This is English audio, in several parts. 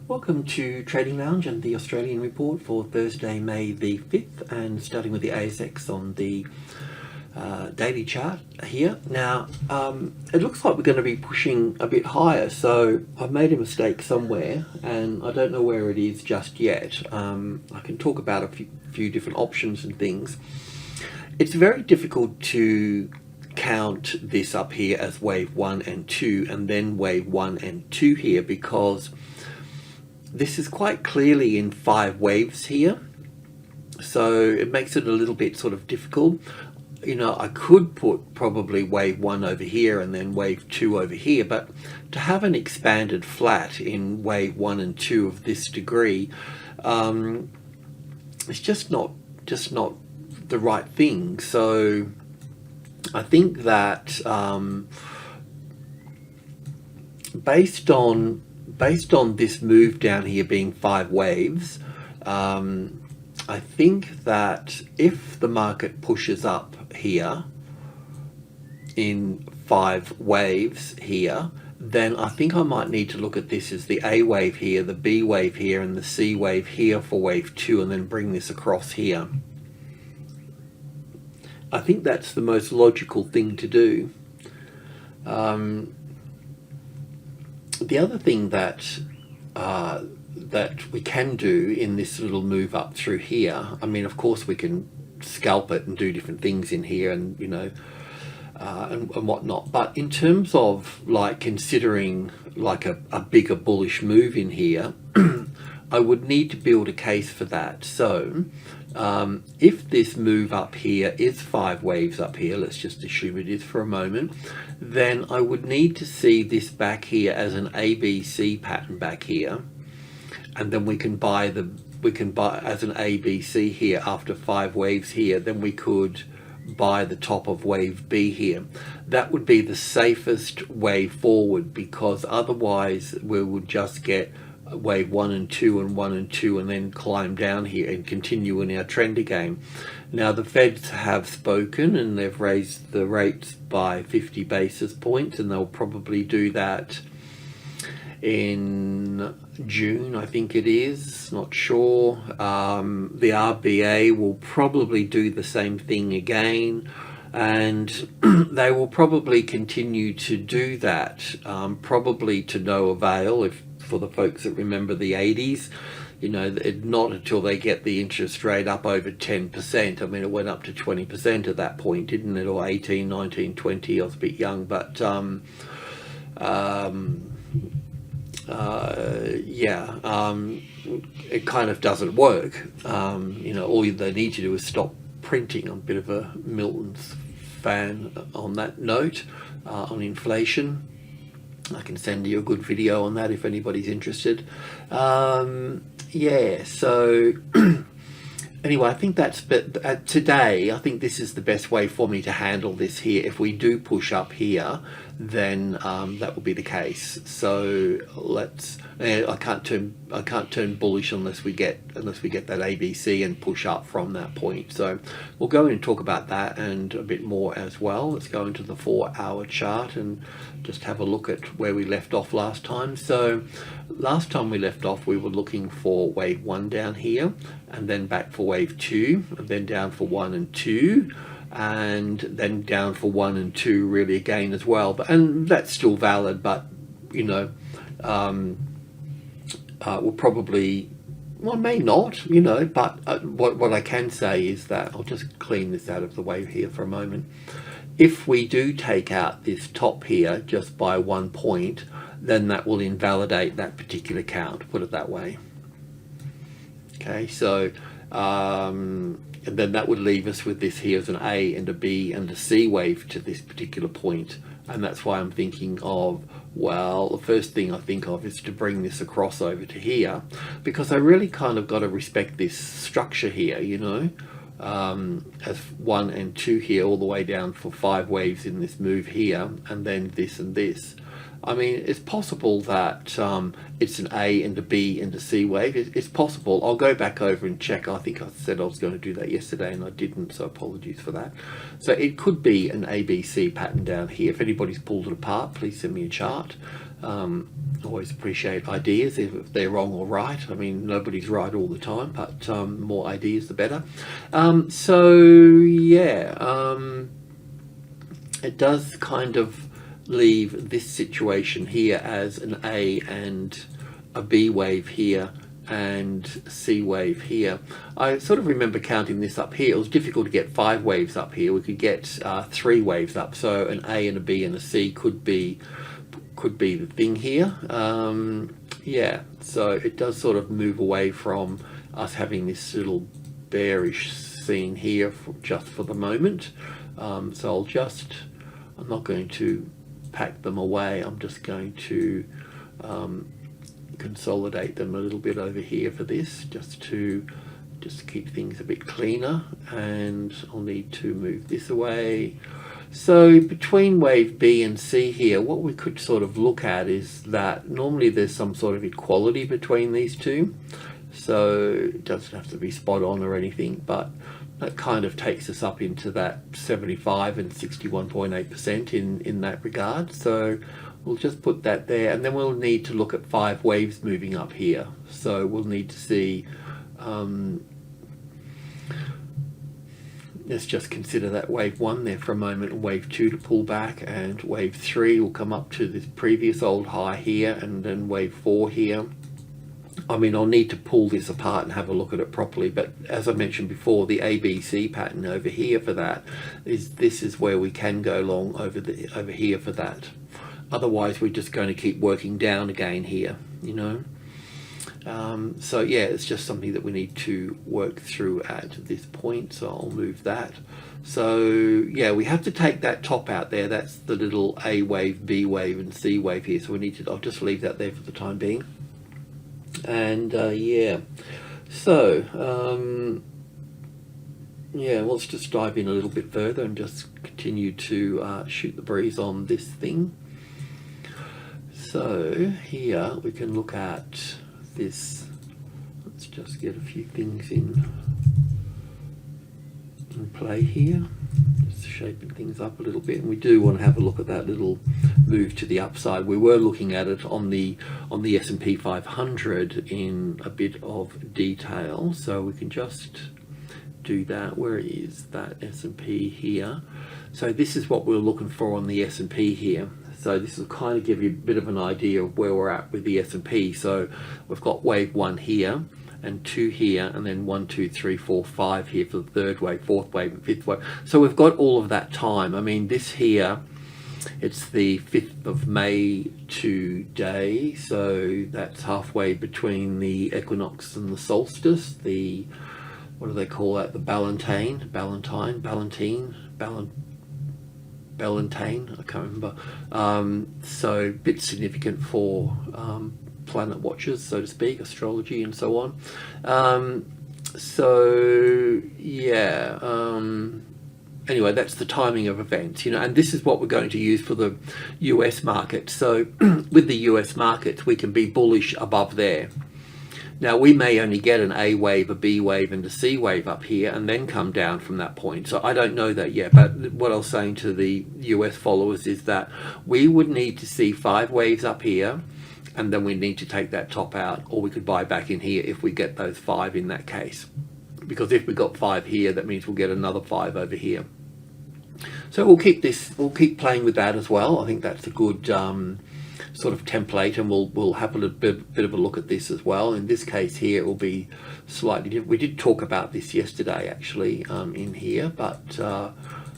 Welcome to Trading Lounge and the Australian report for Thursday, May the 5th, and starting with the ASX on the daily chart here. Now, it looks like we're going to be pushing a bit higher, so I've made a mistake somewhere and I don't know where it is just yet. I can talk about a few different options and things. It's very difficult to count this up here as wave 1 and 2 and then wave 1 and 2 here, because this is quite clearly in 5 waves here, so it makes it a little bit sort of difficult. You know, I could put probably wave 1 over here and then wave 2 over here, but to have an expanded flat in wave 1 and 2 of this degree, it's just not the right thing. So I think that based on this move down here being 5 waves, I think that if the market pushes up here in 5 waves here, then I think I might need to look at this as the A wave here, the B wave here, and the C wave here for wave 2, and then bring this across here. I think that's the most logical thing to do. The other thing that we can do in this little move up through here, I mean, of course we can scalp it and do different things in here, and you know, and whatnot, but in terms of like considering like a bigger bullish move in here, I would need to build a case for that. So if this move up here is 5 waves up here, let's just assume it is for a moment, then I would need to see this back here as an ABC pattern back here, and then we can buy as an ABC here after 5 waves here. Then we could buy the top of wave B here. That would be the safest way forward, because otherwise we would just get wave 1 and 2 and 1 and 2 and then climb down here and continue in our trend again. Now the Feds have spoken and they've raised the rates by 50 basis points, and they'll probably do that in June, I think it is, not sure. The RBA will probably do the same thing again, and they will probably continue to do that, probably to no avail. If for the folks that remember the 80s, you know, not until they get the interest rate up over 10%. I mean, it went up to 20% at that point, didn't it? Or 18, 19, 20, I was a bit young, but it kind of doesn't work. You know, all they need to do is stop printing. I'm a bit of a Milton's fan on that note, on inflation. I can send you a good video on that if anybody's interested. Yeah, so anyway, I think that's, but today I think this is the best way for me to handle this here. If we do push up here, then that will be the case. So let's, I can't turn bullish unless we get that ABC and push up from that point. So we'll go in and talk about that and a bit more as well. Let's go into the 4-hour chart and just have a look at where we left off last time. So last time we left off, we were looking for wave 1 down here, and then back for wave 2, and then down for 1 and 2, and then down for 1 and 2 really again as well. And that's still valid, but you know, we'll probably, well, may not, you know, but what I can say is that, I'll just clean this out of the way here for a moment. If we do take out this top here just by 1 point, then that will invalidate that particular count, put it that way. Okay, so and then that would leave us with this here as an A and a B and a C wave to this particular point. And that's why I'm thinking of, well, the first thing I think of is to bring this across over to here, because I really kind of got to respect this structure here, you know, as 1 and 2 here all the way down for 5 waves in this move here, and then this and this. I mean, it's possible that it's an A and a B and a C wave. It's possible. I'll go back over and check. I think I said I was going to do that yesterday and I didn't, so apologies for that. So it could be an ABC pattern down here. If anybody's pulled it apart, please send me a chart. Always appreciate ideas if they're wrong or right. I mean, nobody's right all the time, but more ideas the better. So yeah, it does kind of leave this situation here as an A and a B wave here and C wave here. I sort of remember counting this up here. It was difficult to get 5 waves up here. We could get 3 waves up, so an A and a B and a C could be the thing here. Yeah, so it does sort of move away from us having this little bearish scene here just for the moment. So I'm not going to pack them away. I'm just going to consolidate them a little bit over here for this, just to keep things a bit cleaner. And I'll need to move this away. So between wave B and C here, what we could sort of look at is that normally there's some sort of equality between these two. So it doesn't have to be spot on or anything, but that kind of takes us up into that 75 and 61.8% in that regard. So we'll just put that there, and then we'll need to look at 5 waves moving up here. So we'll need to see, let's just consider that wave 1 there for a moment, and wave 2 to pull back, and wave 3 will come up to this previous old high here, and then wave 4 here. I mean, I'll need to pull this apart and have a look at it properly, but as I mentioned before, the ABC pattern over here for that this is where we can go long over here for that. Otherwise, we're just going to keep working down again here, you know. So yeah, it's just something that we need to work through at this point. So I'll move that. So yeah, we have to take that top out there. That's the little A wave, B wave, and C wave here. So we need to. I'll just leave that there for the time being. And yeah, so yeah, let's just dive in a little bit further and just continue to shoot the breeze on this thing. So here we can look at this. Let's just get a few things in play here, just shaping things up a little bit. And we do want to have a look at that little move to the upside. We were looking at it on the S&P 500 in a bit of detail, so we can just do that. Where is that S&P here? So this is what we're looking for on the S&P here. So this will kind of give you a bit of an idea of where we're at with the S&P. So we've got wave 1 here, and 2 here, and then 1, 2, 3, 4, 5 here for the 3rd wave, 4th wave, and 5th wave. So we've got all of that time. I mean, this here, it's the 5th of May today, so that's halfway between the equinox and the solstice. What do they call that? The Ballantine, I can't remember. So a bit significant for planet watchers, so to speak, astrology and so on. So yeah, anyway, that's the timing of events, you know, and this is what we're going to use for the US market. So with the US markets, we can be bullish above there. Now, we may only get an A wave, a B wave, and a C wave up here, and then come down from that point. So I don't know that yet, but what I was saying to the US followers is that we would need to see 5 waves up here, and then we need to take that top out, or we could buy back in here if we get those 5 in that case. Because if we got 5 here, that means we'll get another 5 over here. So we'll keep playing with that as well. I think that's a good sort of template, and we'll have a little bit of a look at this as well. In this case here, it will be slightly different. We did talk about this yesterday actually in here, but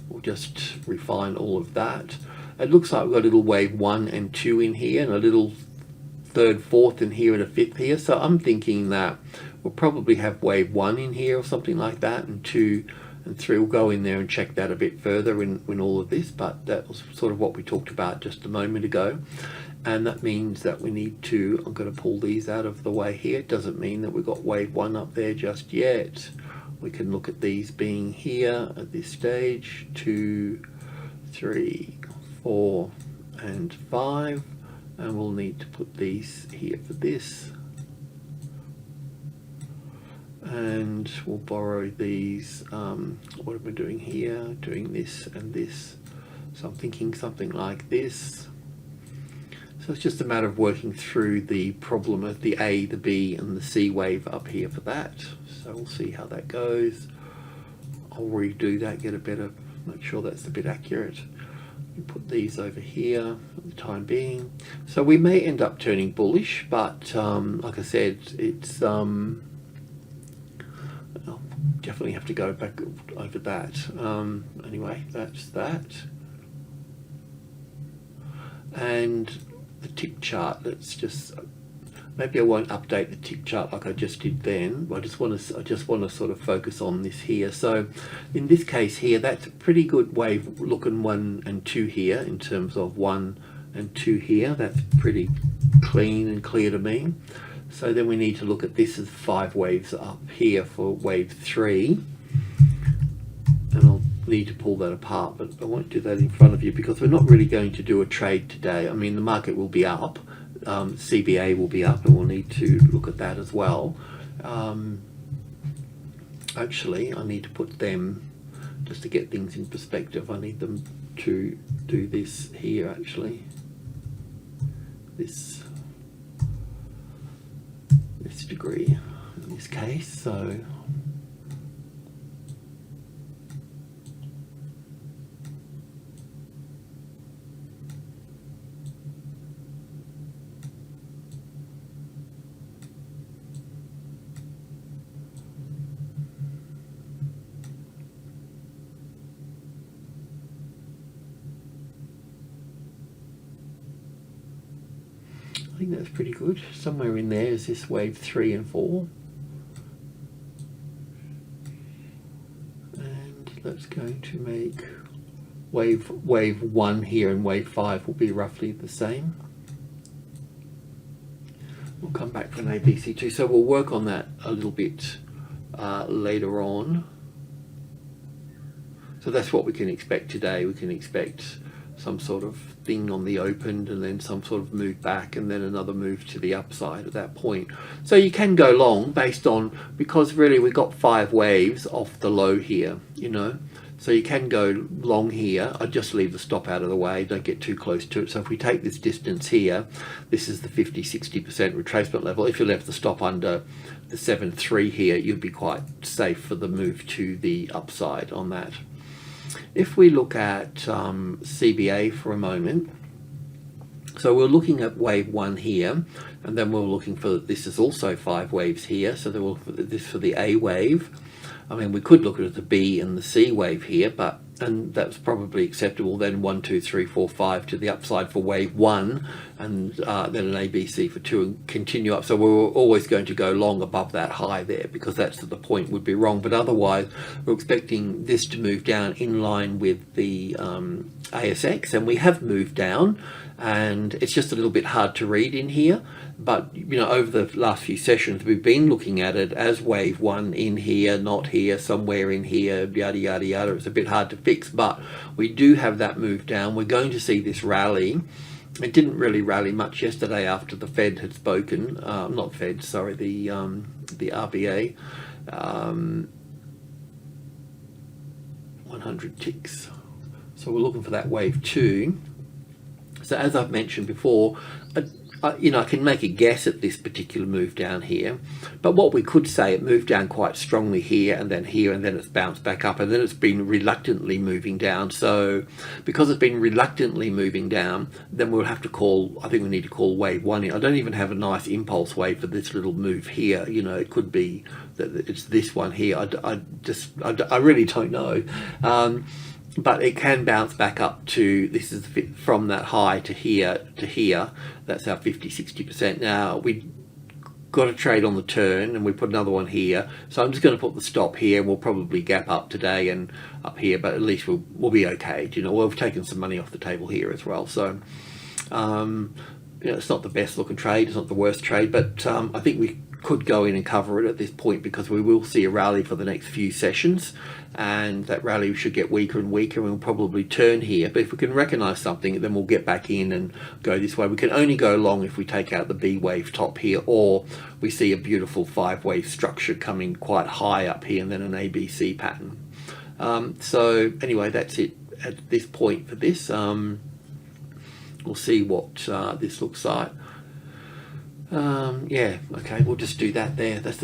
we'll just refine all of that. It looks like we've got a little wave 1 and 2 in here, and a little 3rd, 4th in here, and a 5th here. So I'm thinking that we'll probably have wave 1 in here or something like that, and 2 and 3. We'll go in there and check that a bit further in all of this, but that was sort of what we talked about just a moment ago. And that means that we need to, I'm going to pull these out of the way here. It doesn't mean that we've got wave 1 up there just yet. We can look at these being here at this stage, 2, 3, 4, and 5. and we'll need to put these here for this, and we'll borrow these. What am I doing here? Doing this and this, so I'm thinking something like this. So it's just a matter of working through the problem of the A, the B and the C wave up here for that. So we'll see how that goes. I'll redo that, get a better, make sure that's a bit accurate. Put these over here for the time being. So we may end up turning bullish, but like I said, it's I'll definitely have to go back over that. Anyway, that's that. And the tick chart, let's just, maybe I won't update the tick chart like I just did then. I just want to sort of focus on this here. So in this case here, that's a pretty good wave looking 1 and 2 here in terms of 1 and 2 here. That's pretty clean and clear to me. So then we need to look at this as 5 waves up here for wave 3, and I'll need to pull that apart, but I won't do that in front of you because we're not really going to do a trade today. I mean, the market will be up, CBA will be up, and we'll need to look at that as well. Actually, I need to put them, just to get things in perspective, I need them to do this here actually, this degree in this case. So I think that's pretty good. Somewhere in there is this wave 3 and 4. And that's going to make wave 1 here and wave 5 will be roughly the same. We'll come back for an ABC2. So we'll work on that a little bit later on. So that's what we can expect today. We can expect some sort of thing on the open and then some sort of move back and then another move to the upside at that point. So you can go long based on, because really we got 5 waves off the low here, you know, so you can go long here. I just leave the stop out of the way, don't get too close to it. So if we take this distance here, this is the 50-60% retracement level. If you left the stop under the 7.3 here, you'd be quite safe for the move to the upside on that. If we look at CBA for a moment, so we're looking at wave 1 here, and then we're looking for, this is also 5 waves here, so then we'll look at this for the A wave. I mean, we could look at the B and the C wave here, but, and that's probably acceptable. Then 1, 2, 3, 4, 5 to the upside for wave 1, and then an ABC for 2 and continue up. So we're always going to go long above that high there, because that's the point would be wrong. But otherwise, we're expecting this to move down in line with the ASX, and we have moved down, and it's just a little bit hard to read in here. But you know, over the last few sessions, we've been looking at it as wave 1 in here, not here, somewhere in here, yada yada yada. It's a bit hard to fix, but we do have that move down. We're going to see this rally. It didn't really rally much yesterday after the Fed had spoken. Not Fed, sorry, the RBA. 100 ticks. So we're looking for that wave 2. So as I've mentioned before, you know, I can make a guess at this particular move down here, but what we could say, it moved down quite strongly here, and then it's bounced back up, and then it's been reluctantly moving down. So because it's been reluctantly moving down, then we'll have to call, I think we need to call wave 1 in. I don't even have a nice impulse wave for this little move here. You know, it could be that it's this one here. I really don't know. But it can bounce back up to, this is from that high to here, that's our 50-60%. Now we got a trade on the turn, and we put another one here, so I'm just going to put the stop here. We'll probably gap up today and up here, but at least we'll be okay. You know, we've taken some money off the table here as well. So you know, it's not the best looking trade, it's not the worst trade, but I think we could go in and cover it at this point, because we will see a rally for the next few sessions, and that rally should get weaker and weaker, and we'll probably turn here. But if we can recognize something, then we'll get back in and go this way. We can only go long if we take out the B wave top here, or we see a beautiful 5-wave structure coming quite high up here, and then an ABC pattern. So anyway, that's it at this point for this. We'll see what this looks like. Yeah, okay, we'll just do that there. That's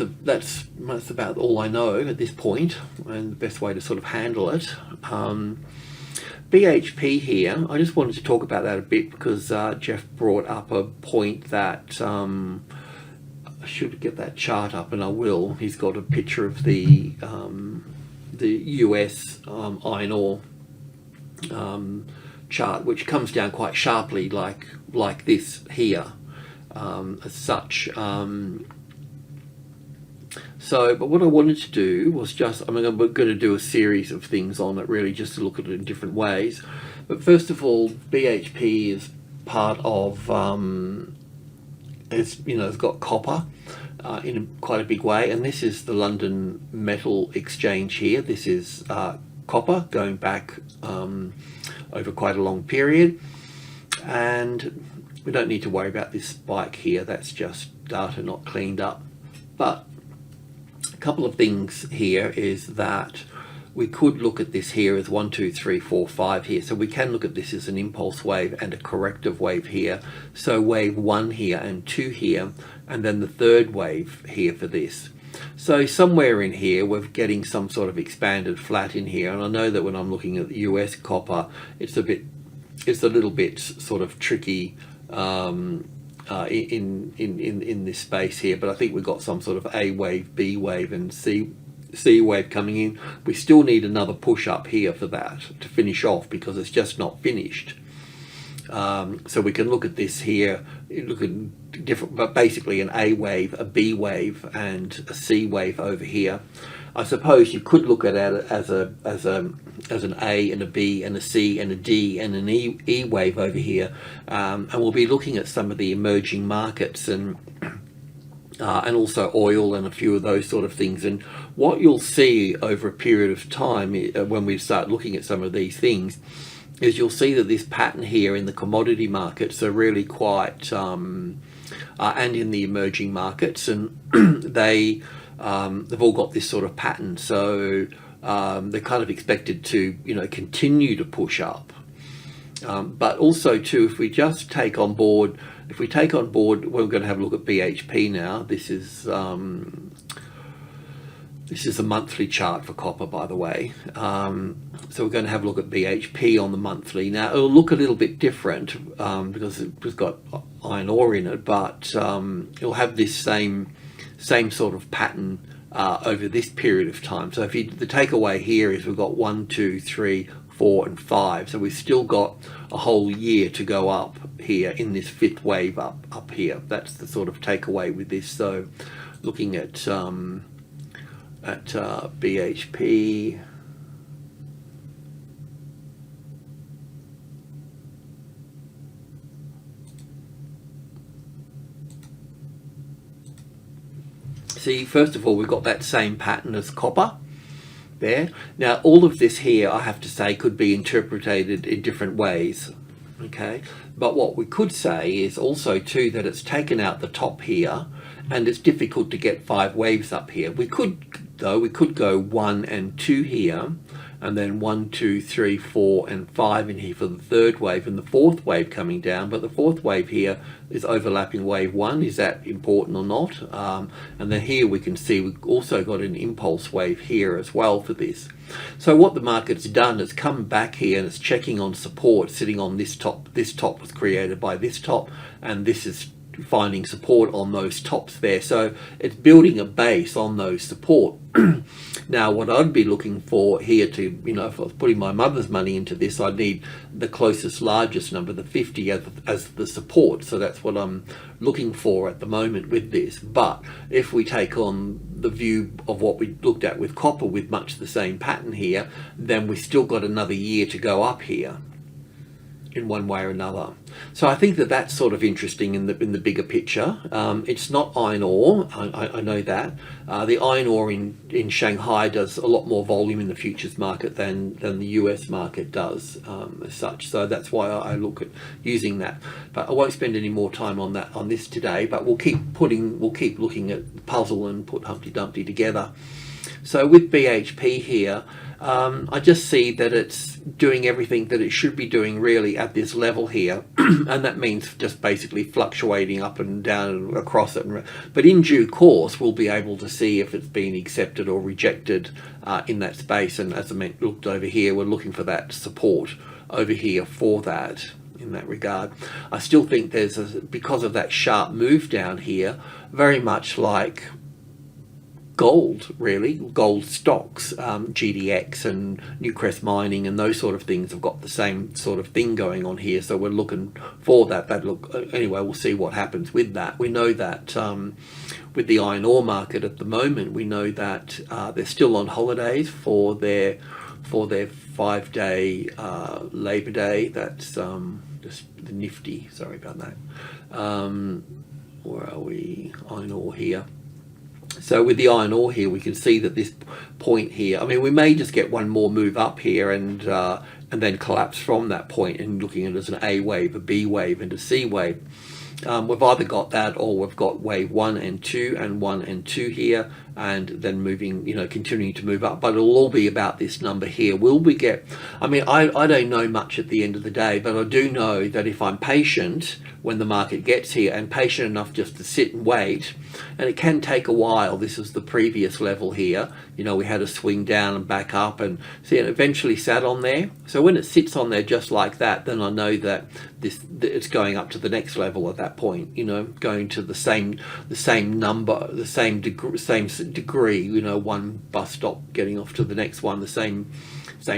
about all I know at this point, and the best way to sort of handle it. BHP here, I just wanted to talk about that a bit, because Jeff brought up a point that I should get that chart up, and I will. He's got a picture of the US iron ore chart, which comes down quite sharply like this here. As such, but what I wanted to do was just, I'm going to do a series of things on it, really, just to look at it in different ways. But first of all, BHP is part of, it's got copper in quite a big way, and this is the London Metal Exchange here. This is copper going back over quite a long period, and we don't need to worry about this spike here. That's just data not cleaned up. But a couple of things here is that we could look at this here as 1, 2, 3, 4, 5 here. So we can look at this as an impulse wave and a corrective wave here. So wave 1 here and 2 here, and then the third wave here for this. So somewhere in here we're getting some sort of expanded flat in here. And I know that when I'm looking at the US copper, it's a little bit sort of tricky in this space here, but I think we've got some sort of A wave, B wave, and C wave coming in. We still need another push up here for that to finish off, because it's just not finished. So we can look at this here, look at different, but basically an A wave, a B wave, and a C wave over here. I suppose you could look at it as an A and a B and a C and a D and an E wave over here, and we'll be looking at some of the emerging markets and also oil and a few of those sort of things. And what you'll see over a period of time, when we start looking at some of these things, is you'll see that this pattern here in the commodity markets are really quite, and in the emerging markets, and they've all got this sort of pattern. So they're kind of expected to, continue to push up. But also too, if we just take on board, we're going to have a look at BHP now. This is a monthly chart for copper, by the way. So we're going to have a look at BHP on the monthly. Now it'll look a little bit different because it's got iron ore in it, but it'll have this same sort of pattern over this period of time. So the takeaway here is we've got 1, 2, 3, 4, and 5. So we've still got a whole year to go up here in this fifth wave up here. That's the sort of takeaway with this. So looking at BHP. See, first of all, we've got that same pattern as copper there. Now, all of this here, I have to say, could be interpreted in different ways, okay? But what we could say is also, too, that it's taken out the top here, and it's difficult to get 5 waves up here. We could go 1 and 2 here, and then 1, 2, 3, 4, and 5 in here for the third wave, and the fourth wave coming down. But the fourth wave here is overlapping wave 1. Is that important or not? And then here we can see we've also got an impulse wave here as well for this. So what the market's done is come back here and it's checking on support, sitting on this top. This top was created by this top, and this is finding support on those tops there. So it's building a base on those support. Now, what I'd be looking for here to, if I was putting my mother's money into this, I'd need the closest, largest number, the 50 as the support. So that's what I'm looking for at the moment with this. But if we take on the view of what we looked at with copper with much the same pattern here, then we've still got another year to go up here in one way or another. So I think that that's sort of interesting in the bigger picture. It's not iron ore, I know that. The iron ore in Shanghai does a lot more volume in the futures market than the US market does, as such. So that's why I look at using that. But I won't spend any more time on this today. But we'll keep looking at the puzzle and put Humpty Dumpty together. So with BHP here, I just see that it's doing everything that it should be doing really at this level here, and that means just basically fluctuating up and down and across it. But in due course, we'll be able to see if it's been accepted or rejected in that space. And as I looked over here, we're looking for that support over here for that. In that regard, I still think because of that sharp move down here, very much like gold, really, gold stocks, GDX and Newcrest mining and those sort of things have got the same sort of thing going on here. So we're looking for that. Anyway, we'll see what happens with that. We know that with the iron ore market at the moment, we know that they're still on holidays for their 5-day Labor Day. That's just the nifty. Sorry about that. Where are we? Iron ore here. So with the iron ore here, we can see that this point here, I mean, we may just get one more move up here and then collapse from that point, and looking at it as an A wave, a B wave, and a C wave. We've either got that, or we've got wave 1 and 2 and 1 and 2 here, and then moving, continuing to move up. But it'll all be about this number here. Will we get, I mean, I don't know much at the end of the day, but I do know that if I'm patient when the market gets here, and patient enough just to sit and wait, and it can take a while. This is the previous level here. We had a swing down and back up, and see, it eventually sat on there. So when it sits on there just like that, then I know that it's going up to the next level at that point. Going to the same number, the same degree. One bus stop getting off to the next one, the same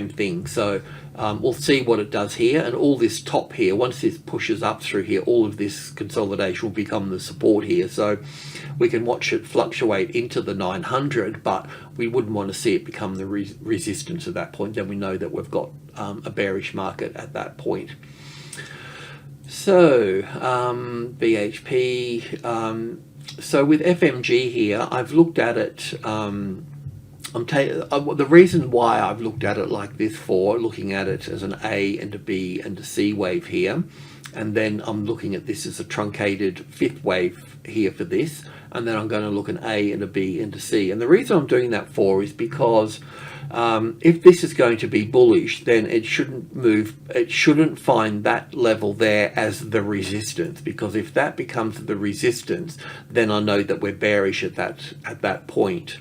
thing. So we'll see what it does here, and all this top here, once this pushes up through here, all of this consolidation will become the support here. So we can watch it fluctuate into the 900, but we wouldn't want to see it become the resistance at that point. Then we know that we've got a bearish market at that point. So BHP, so with FMG here, I've looked at it. The reason why I've looked at it like this, for looking at it as an A and a B and a C wave here, and then I'm looking at this as a truncated fifth wave here for this, and then I'm going to look at an A and a B and a C. And the reason I'm doing that for is because if this is going to be bullish, then it shouldn't find that level there as the resistance, because if that becomes the resistance, then I know that we're bearish at that point.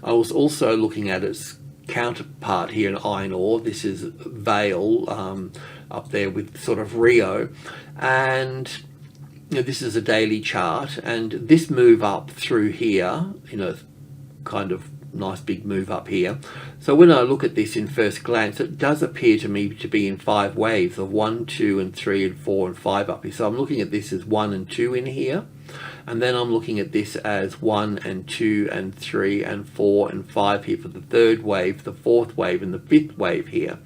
I was also looking at its counterpart here in iron ore. This is Vale up there with sort of Rio, and this is a daily chart, and this move up through here, kind of nice big move up here. So when I look at this in first glance, it does appear to me to be in 5 waves of 1, 2 and 3 and 4 and 5 up here. So I'm looking at this as 1 and 2 in here, and then I'm looking at this as 1 and 2 and 3 and 4 and 5 here for the third wave, the fourth wave and the fifth wave here.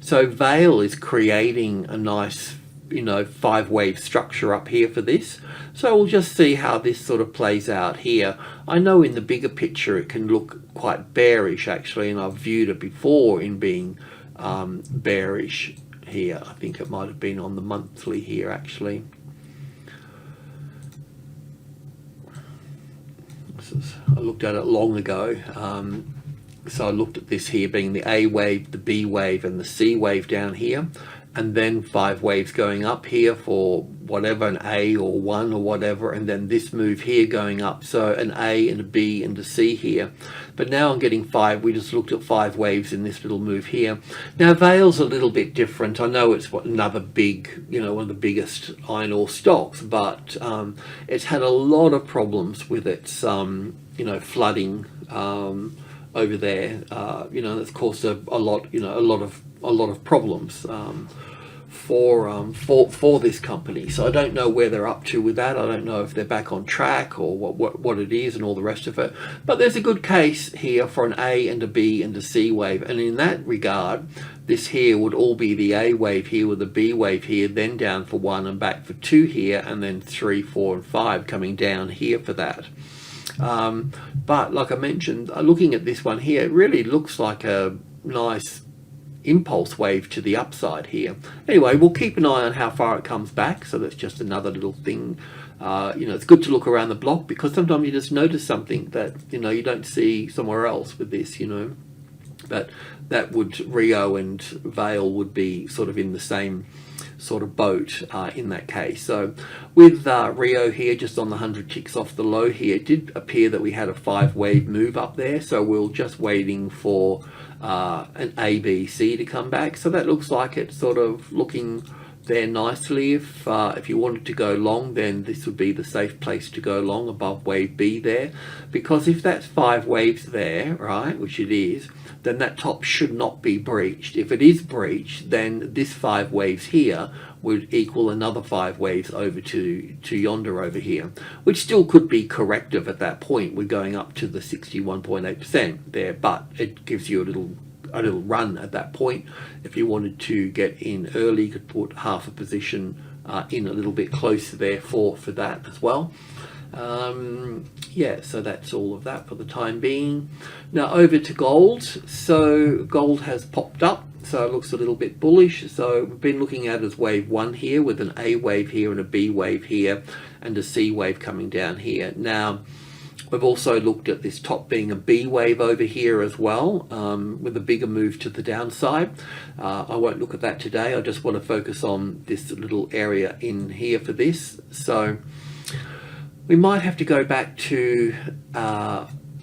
So Vale is creating a nice 5-wave structure up here for this. So we'll just see how this sort of plays out here. I know in the bigger picture it can look quite bearish actually, and I've viewed it before in being bearish here. I think it might have been on the monthly here actually. I looked at it long ago. So I looked at this here being the A wave, the B wave and the C wave down here, and then 5 waves going up here for whatever, an A or 1 or whatever, and then this move here going up, so an A and a B and a C here. But now I'm getting 5. We just looked at 5 waves in this little move here. Now Vale's a little bit different. I know it's another big, one of the biggest iron ore stocks, but it's had a lot of problems with its flooding over there. That's caused a lot of problems for this company. So I don't know where they're up to with that. I don't know if they're back on track or what it is and all the rest of it. But there's a good case here for an A and a B and a C wave. And in that regard, this here would all be the A wave here with the B wave here, then down for 1 and back for 2 here, and then 3, 4, and 5 coming down here for that. But like I mentioned, looking at this one here, it really looks like a nice impulse wave to the upside here. Anyway, we'll keep an eye on how far it comes back. So that's just another little thing. It's good to look around the block, because sometimes you just notice something that you don't see somewhere else with this. But that would, Rio and Vale would be sort of in the same sort of boat in that case. So with Rio here, just on the 100 ticks off the low here, it did appear that we had a 5 wave move up there. So we're just waiting for an ABC to come back. So that looks like it's sort of looking there nicely. If you wanted to go long, then this would be the safe place to go long above wave B there, because if that's 5 waves there, right, which it is, then that top should not be breached. If it is breached, then this 5 waves here would equal another 5 waves over to yonder over here, which still could be corrective at that point. We're going up to the 61.8% there, but it gives you a little run at that point. If you wanted to get in early, you could put half a position in a little bit closer there for that as well. So that's all of that for the time being. Now over to gold. So gold has popped up, so it looks a little bit bullish. So we've been looking at as wave 1 here, with an A wave here and a B wave here and a C wave coming down here. Now we've also looked at this top being a B wave over here as well, with a bigger move to the downside. I won't look at that today. I just want to focus on this little area in here for this. So we might have to go back to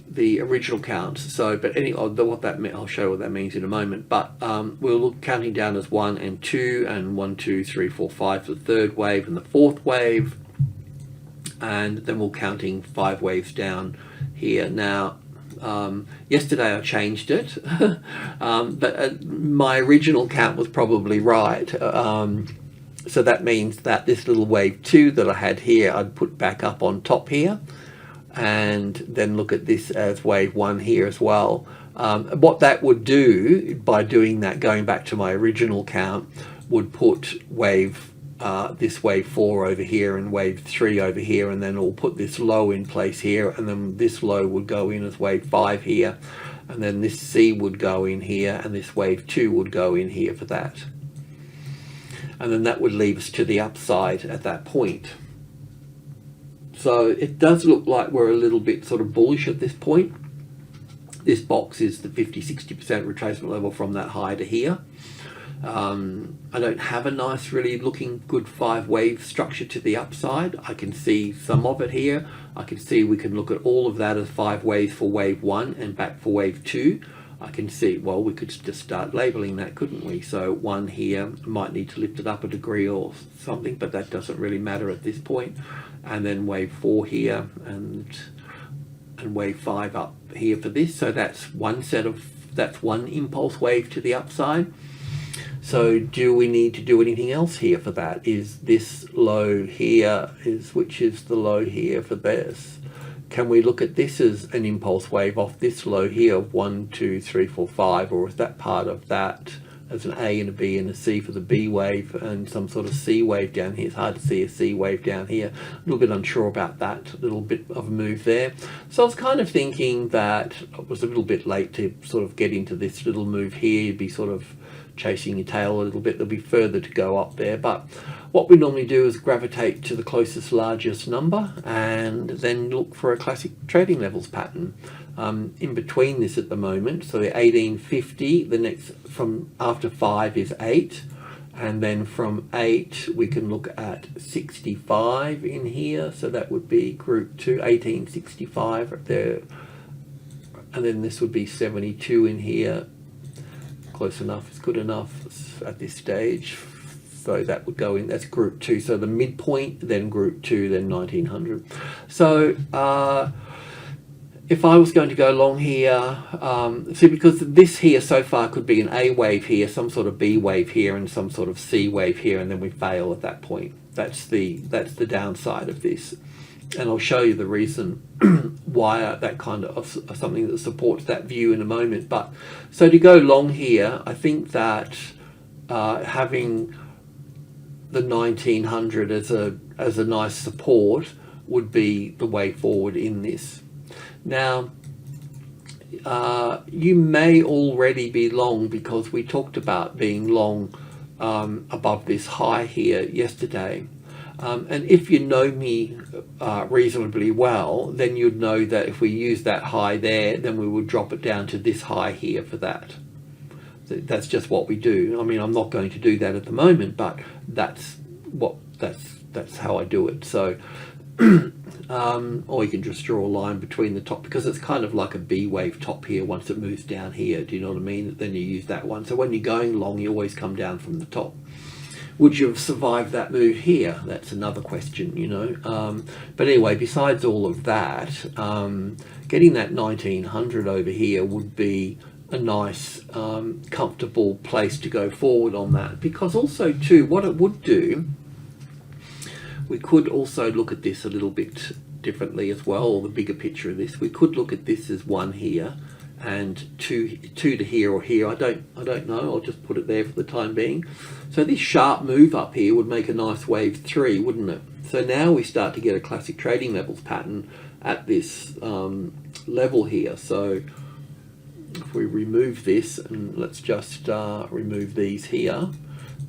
the original count. So, but anyway, what that meant, I'll show what that means in a moment. But we'll look counting down as 1 and 2, and 1, 2, 3, 4, 5 for the 3rd wave and the 4th wave, and then we'll counting 5 waves down here. Now, yesterday I changed it, but my original count was probably right. So that means that this little wave 2 that I had here, I'd put back up on top here, and then look at this as wave 1 here as well. What that would do, by doing that, going back to my original count, would put this wave 4 over here and wave 3 over here, and then we'll put this low in place here, and then this low would go in as wave 5 here, and then this C would go in here, and this wave 2 would go in here for that. And then that would leave us to the upside at that point. So it does look like we're a little bit sort of bullish at this point. This box is the 50-60% retracement level from that high to here. I don't have a nice, really looking good 5 wave structure to the upside. I can see some of it here. I can see we can look at all of that as 5 waves for wave 1 and back for wave 2. I can see, well, we could just start labeling that, couldn't we? So 1 here, might need to lift it up a degree or something, but that doesn't really matter at this point. And then wave 4 here, and wave 5 up here for this. So that's one impulse wave to the upside. So do we need to do anything else here for that? Is this low here, which is the low here for this? Can we look at this as an impulse wave off this low here of 1, 2, 3, 4, 5, or is that part of that as an A and a B and a C for the B wave and some sort of C wave down here? It's hard to see a C wave down here. A little bit unsure about that, a little bit of a move there. So I was kind of thinking that it was a little bit late to sort of get into this little move here. You'd be sort of chasing your tail a little bit. There'll be further to go up there, but what we normally do is gravitate to the closest largest number and then look for a classic trading levels pattern in between this at the moment. So the 1850, the next from after 5 is 8, and then from 8 we can look at 65 in here, so that would be group 2, 1865 right there, and then this would be 72 in here. Close enough, it's good enough at this stage. So that would go in, that's group 2. So the midpoint, then group 2, then 1900. So if I was going to go long here, see, because this here so far could be an A wave here, some sort of B wave here, and some sort of C wave here, and then we fail at that point. That's the downside of this, and I'll show you the reason why that kind of something that supports that view in a moment. But so to go long here, I think that having the 1900 as a nice support would be the way forward in this. Now, you may already be long, because we talked about being long above this high here yesterday. And if you know me reasonably well, then you'd know that if we use that high there, then we would drop it down to this high here for that. That's just what we do. I mean, I'm not going to do that at the moment, but that's how I do it. So, or you can just draw a line between the top, because it's kind of like a B wave top here once it moves down here. Do you know what I mean? Then you use that one. So when you're going long, you always come down from the top. Would you have survived that move here? That's another question, you know. But anyway, besides all of that, getting that 1900 over here would be a nice, comfortable place to go forward on that. Because also too, what it would do, we could also look at this a little bit differently as well, or the bigger picture of this. We could look at this as one here and two to here or here. I don't know. I'll just put it there for the time being. So this sharp move up here would make a nice wave 3, wouldn't it? So now we start to get a classic trading levels pattern at this level here. So if we remove this, and let's just remove these here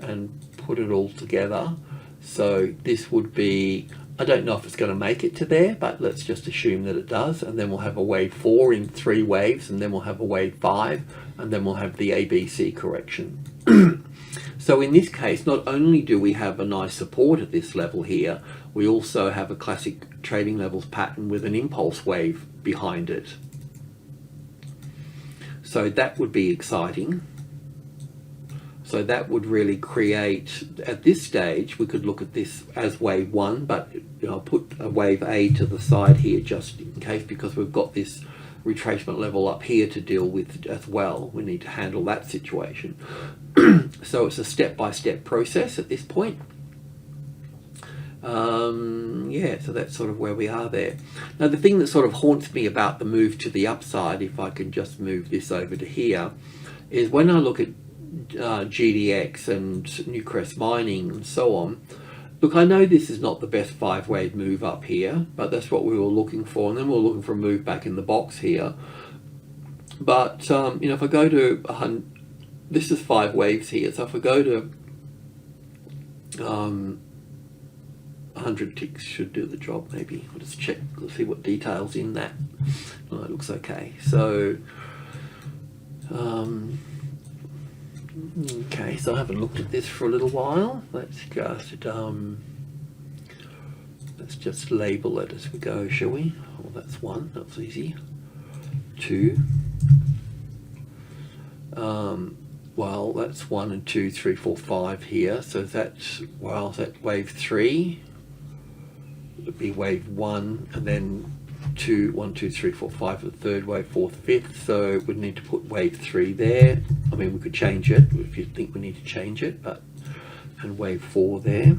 and put it all together. So this would be, I don't know if it's going to make it to there, but let's just assume that it does. And then we'll have a wave 4 in 3 waves, and then we'll have a wave 5, and then we'll have the ABC correction. So in this case, not only do we have a nice support at this level here, we also have a classic trading levels pattern with an impulse wave behind it. So that would be exciting. So that would really create, at this stage, we could look at this as wave 1, but I'll put a wave A to the side here just in case, because we've got this retracement level up here to deal with as well. We need to handle that situation. So it's a step-by-step process at this point. Yeah, so that's sort of where we are there. Now, the thing that sort of haunts me about the move to the upside, if I can just move this over to here, is when I look at GDX and Newcrest mining and so on. Look, I know this is not the best 5-wave move up here, but that's what we were looking for, and then we're looking for a move back in the box here. But you know, if I go to this is 5 waves here, so if I go to 100 ticks should do the job. Maybe I'll just check, let's see what details in that. Oh, it looks okay. So okay, so I haven't looked at this for a little while. Let's just label it as we go, shall we? Oh, that's 1, that's easy. 2. Well, that's 1 and 2, 3, 4, 5 here. So that's, well, that wave 3 would be wave 1, and then 2, 1, 2, 3, 4, 5 for the third wave, 4th, 5th. So we'd need to put wave 3 there. I mean, we could change it if you think we need to change it, but, and wave 4 there,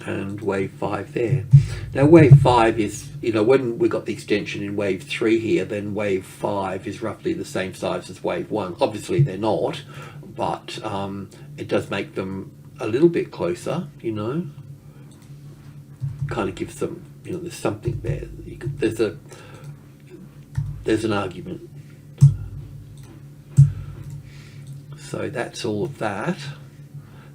and wave 5 there. Now wave 5 is, you know, when we got the extension in wave 3 here, then wave 5 is roughly the same size as wave 1. Obviously they're not, but it does make them a little bit closer, you know. Kind of gives them, you know, there's something there. There's an argument. So that's all of that.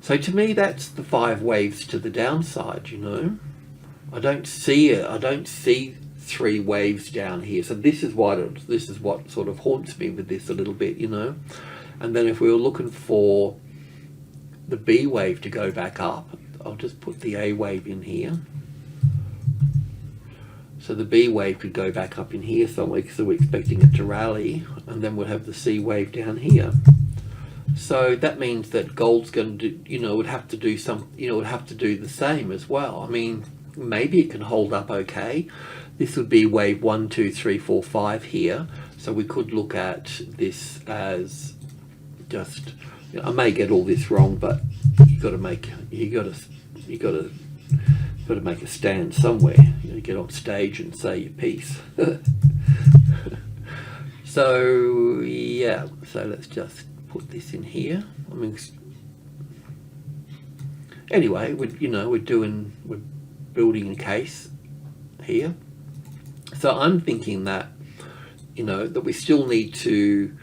So to me, that's the 5 waves to the downside, you know. I don't see it. I don't see 3 waves down here. So this is what sort of haunts me with this a little bit, you know. And then if we were looking for the B wave to go back up, I'll just put the A wave in here. So the B wave could go back up in here somewhere, so we're expecting it to rally, and then we'll have the C wave down here. So that means that gold's going to do, you know, would have to do some, you know, would have to do the same as well. I mean, maybe it can hold up okay. This would be wave 1, 2, 3, 4, 5 here. So we could look at this as just, I may get all this wrong, but you got to make a stand somewhere. You got to get on stage and say your piece. So yeah, so let's just put this in here. I mean, anyway, we're building a case here. So I'm thinking that, that we still need to,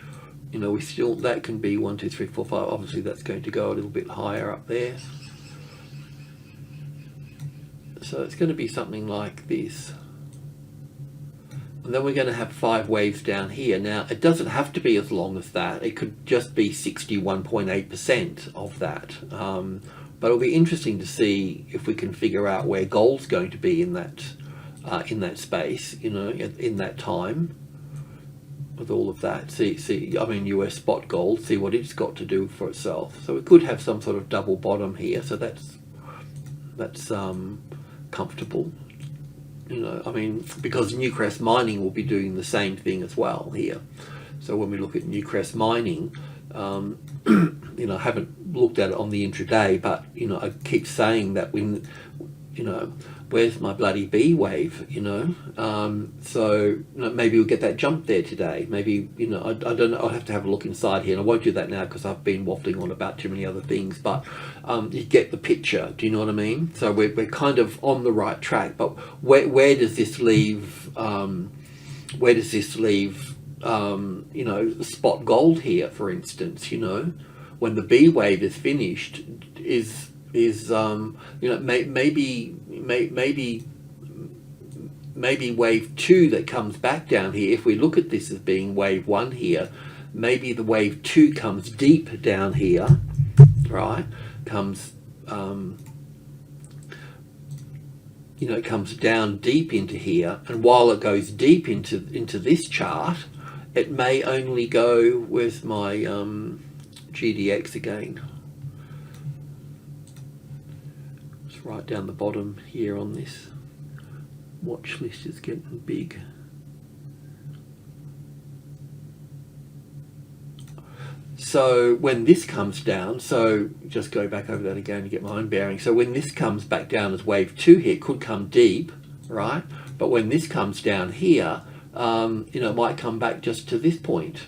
that can be 1, 2, 3, 4, 5. Obviously that's going to go a little bit higher up there. So it's going to be something like this. And then we're going to have 5 waves down here. Now, it doesn't have to be as long as that. It could just be 61.8% of that. But it'll be interesting to see if we can figure out where gold's going to be in that space, in that time, with all of that. See, I mean, US spot gold, see what it's got to do for itself. So we could have some sort of double bottom here. So that's comfortable. I mean, because Newcrest mining will be doing the same thing as well here. So when we look at Newcrest mining, I haven't looked at it on the intraday, but I keep saying that when, where's my bloody B wave, so maybe we'll get that jump there today. Maybe, I don't know, I'll have to have a look inside here, and I won't do that now because I've been waffling on about too many other things, but you get the picture. Do you know what I mean? So we're kind of on the right track, but where does this leave spot gold here, for instance? When the B wave is finished, is maybe wave 2 that comes back down here. If we look at this as being wave 1 here, maybe the wave 2 comes deep down here, right? Comes comes down deep into here, and while it goes deep into this chart, it may only go with my GDX again. Just right down the bottom here on this watch list is getting big. So when this comes down, so just go back over that again to get my own bearing. So when this comes back down as wave 2 here, it could come deep, right? But when this comes down here, it might come back just to this point,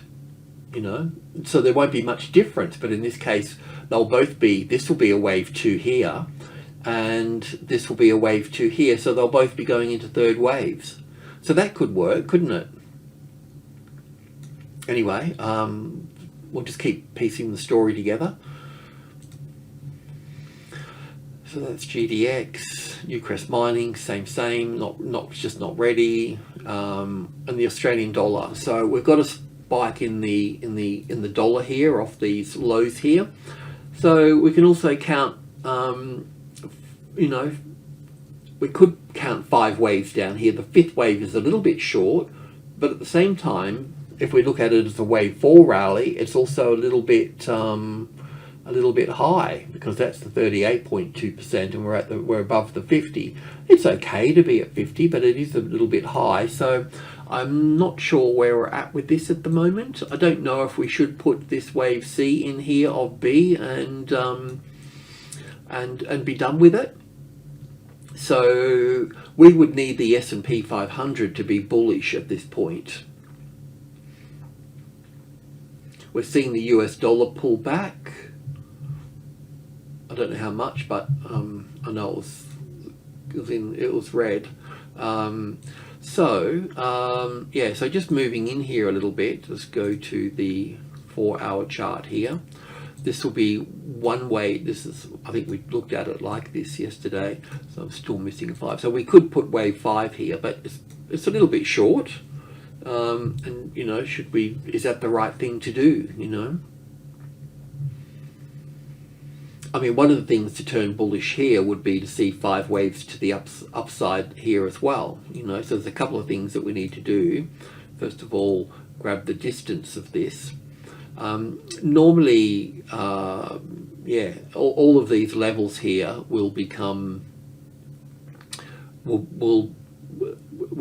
so there won't be much difference. But in this case, they'll both be, this will be a wave 2 here, and this will be a wave 2 here, so they'll both be going into third waves. So that could work, couldn't it? Anyway, we'll just keep piecing the story together. So that's GDX, Newcrest mining, same, just not ready, and the Australian dollar. So we've got a spike in the dollar here off these lows here. So we can also count, we could count 5 waves down here. The 5th wave is a little bit short, but at the same time, if we look at it as a wave 4 rally, it's also a little bit high, because that's the 38.2%, and we're above the 50. It's okay to be at 50, but it is a little bit high. So I'm not sure where we're at with this at the moment. I don't know if we should put this wave C in here of B and be done with it. So we would need the S&P 500 to be bullish at this point. We're seeing the US dollar pull back. I don't know how much, but I know it was red. So just moving in here a little bit. Let's go to the 4-hour chart here. This will be one way. This is, I think we looked at it like this yesterday, so I'm still missing a 5. So we could put wave 5 here, but it's a little bit short. And is that the right thing to do? I mean, one of the things to turn bullish here would be to see 5 waves to the upside here as well. So there's a couple of things that we need to do. First of all, grab the distance of this. Normally, all of these levels here will become will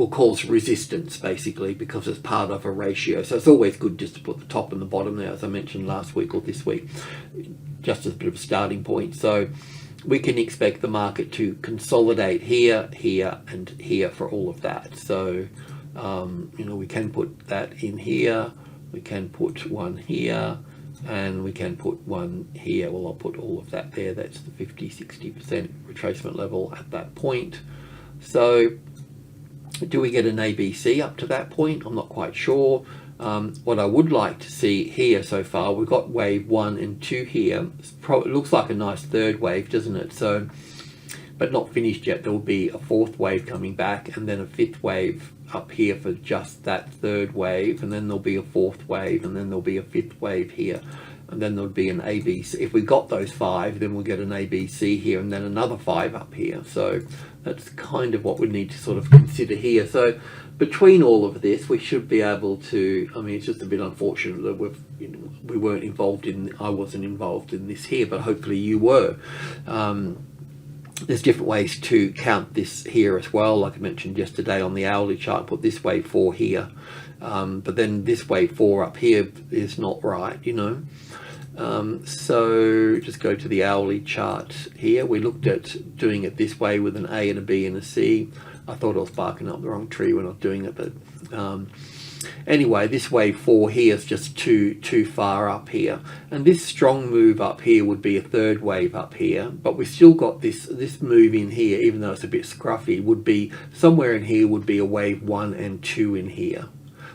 cause resistance, basically, because it's part of a ratio. So it's always good just to put the top and the bottom there, as I mentioned last week or this week, just as a bit of a starting point. So we can expect the market to consolidate here, here, and here for all of that. So you know, we can put that in here, we can put one here, and we can put one here. Well, I'll put all of that there. That's the 50-60% retracement level at that point. So do we get an ABC up to that point? I'm not quite sure. What I would like to see here so far, we've got wave 1 and 2 here. It looks like a nice third wave, doesn't it? So, but not finished yet. There will be a fourth wave coming back, and then a fifth wave up here for just that third wave, and then there'll be a fourth wave, and then there'll be a fifth wave here, and then there'll be an ABC. If we got those 5, then we'll get an ABC here, and then another 5 up here. So that's kind of what we need to sort of consider here. So between all of this, we should be able to, I mean, it's just a bit unfortunate that we weren't involved in, I wasn't involved in this here, but hopefully you were. There's different ways to count this here as well. Like I mentioned yesterday on the hourly chart, put this wave 4 here, but then this wave 4 up here is not right, you know. So just go to the hourly chart here. We looked at doing it this way with an A and a B and a C. I thought I was barking up the wrong tree when I was doing it, but anyway, this wave 4 here is just too far up here, and this strong move up here would be a third wave up here, but we still got this move in here, even though it's a bit scruffy, would be somewhere in here, would be a wave 1 and 2 in here.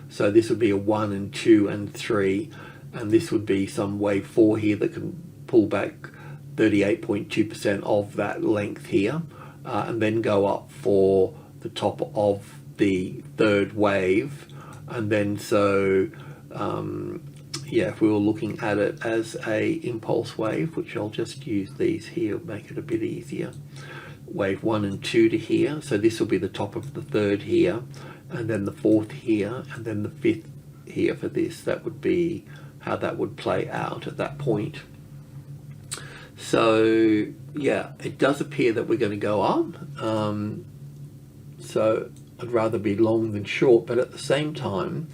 So this would be a 1 and 2 and 3, and this would be some wave 4 here that can pull back 38.2% of that length here, and then go up for the top of the third wave. And then so yeah, if we were looking at it as a impulse wave, which I'll just use these here, make it a bit easier, wave 1 and 2 to here, so this will be the top of the third here, and then the fourth here, and then the fifth here for this. That would be how that would play out at that point. So yeah, it does appear that we're going to go up, so I'd rather be long than short, but at the same time,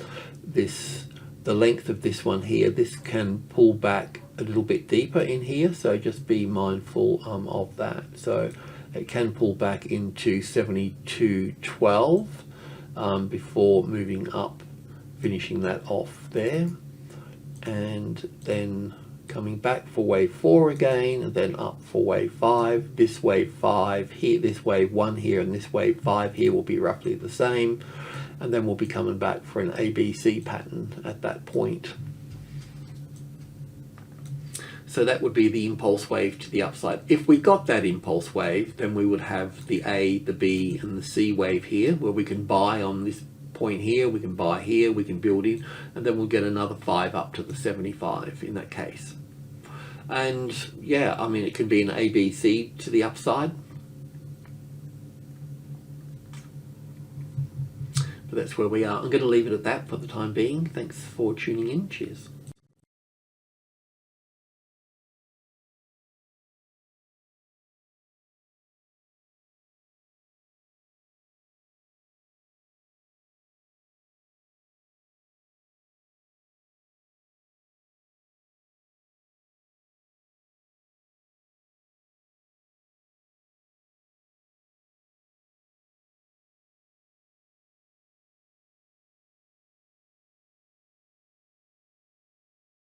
the length of this one here, this can pull back a little bit deeper in here, so just be mindful of that. So it can pull back into 72.12 before moving up, finishing that off there, and then coming back for wave 4 again, and then up for wave 5. This wave 5 here, this wave 1 here, and this wave 5 here will be roughly the same, and then we'll be coming back for an ABC pattern at that point. So that would be the impulse wave to the upside. If we got that impulse wave, then we would have the A, the B, and the C wave here, where we can buy on this point here, we can buy here, we can build in, and then we'll get another 5 up to the 75 in that case. And yeah, I mean, it could be an ABC to the upside, but that's where we are. I'm going to leave it at that for the time being. Thanks for tuning in. Cheers.